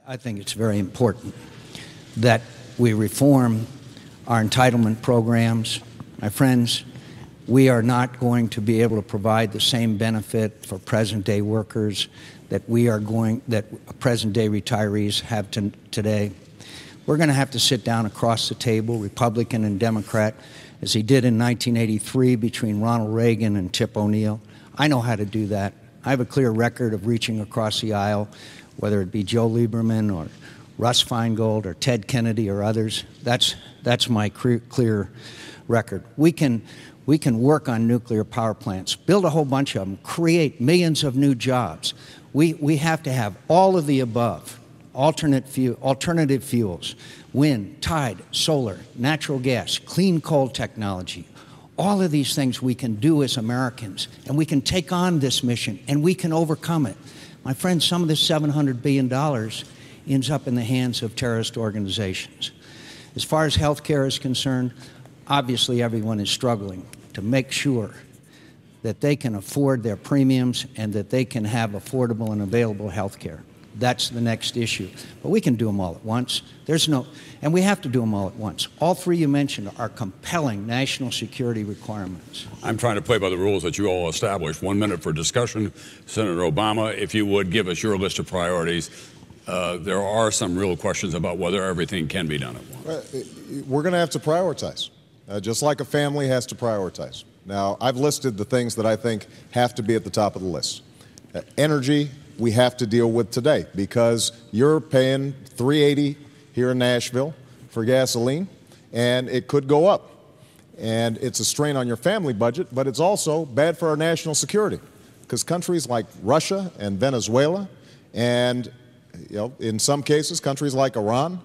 I think it's very important that we reform our entitlement programs. My friends, we are not going to be able to provide the same benefit for present-day workers that present-day retirees have today. We're going to have to sit down across the table, Republican and Democrat, as he did in 1983 between Ronald Reagan and Tip O'Neill. I know how to do that. I have a clear record of reaching across the aisle, whether it be Joe Lieberman or Russ Feingold or Ted Kennedy or others. That's my clear record. We can work on nuclear power plants, build a whole bunch of them, create millions of new jobs. We have to have all of the above, alternative fuels, wind, tide, solar, natural gas, clean coal technology. All of these things we can do as Americans, and we can take on this mission, and we can overcome it. My friends, some of this $700 billion ends up in the hands of terrorist organizations. As far as health care is concerned, obviously everyone is struggling to make sure that they can afford their premiums and that they can have affordable and available health care. That's the next issue. But we can do them all at once. And we have to do them all at once. All three you mentioned are compelling national security requirements. I'm trying to play by the rules that you all established. 1 minute for discussion. Senator Obama, if you would give us your list of priorities. There are some real questions about whether everything can be done at once. We're going to have to prioritize, just like a family has to prioritize. Now, I've listed the things that I think have to be at the top of the list. Energy, we have to deal with today because you're paying $3.80 here in Nashville for gasoline, and it could go up. And it's a strain on your family budget, but it's also bad for our national security because countries like Russia and Venezuela and, in some cases, countries like Iran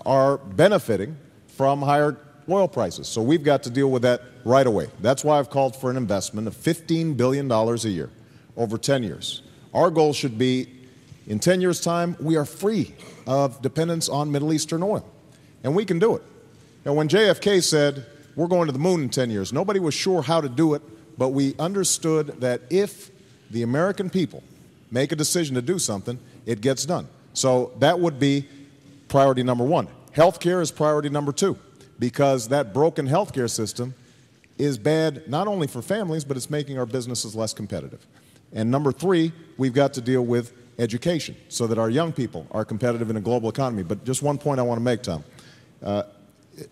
are benefiting from higher oil prices. So we've got to deal with that right away. That's why I've called for an investment of $15 billion a year over 10 years. Our goal should be, in 10 years' time, we are free of dependence on Middle Eastern oil. And we can do it. And when JFK said, we're going to the moon in 10 years, nobody was sure how to do it, but we understood that if the American people make a decision to do something, it gets done. So that would be priority number one. Healthcare is priority number two, because that broken healthcare system is bad not only for families, but it's making our businesses less competitive. And number three, we've got to deal with education so that our young people are competitive in a global economy. But just one point I want to make, Tom.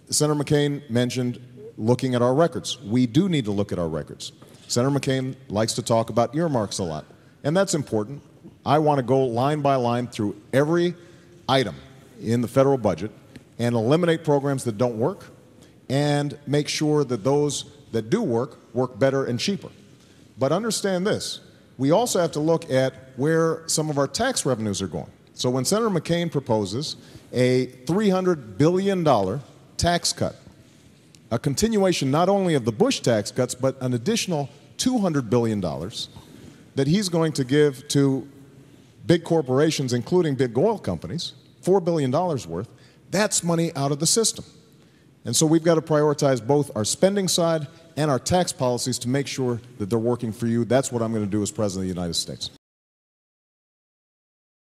Senator McCain mentioned looking at our records. We do need to look at our records. Senator McCain likes to talk about earmarks a lot, and that's important. I want to go line by line through every item in the federal budget and eliminate programs that don't work and make sure that those that do work better and cheaper. But understand this. We also have to look at where some of our tax revenues are going. So when Senator McCain proposes a $300 billion tax cut, a continuation not only of the Bush tax cuts, but an additional $200 billion that he's going to give to big corporations, including big oil companies, $4 billion worth, that's money out of the system. And so we've got to prioritize both our spending side and our tax policies to make sure that they're working for you. That's what I'm going to do as President of the United States.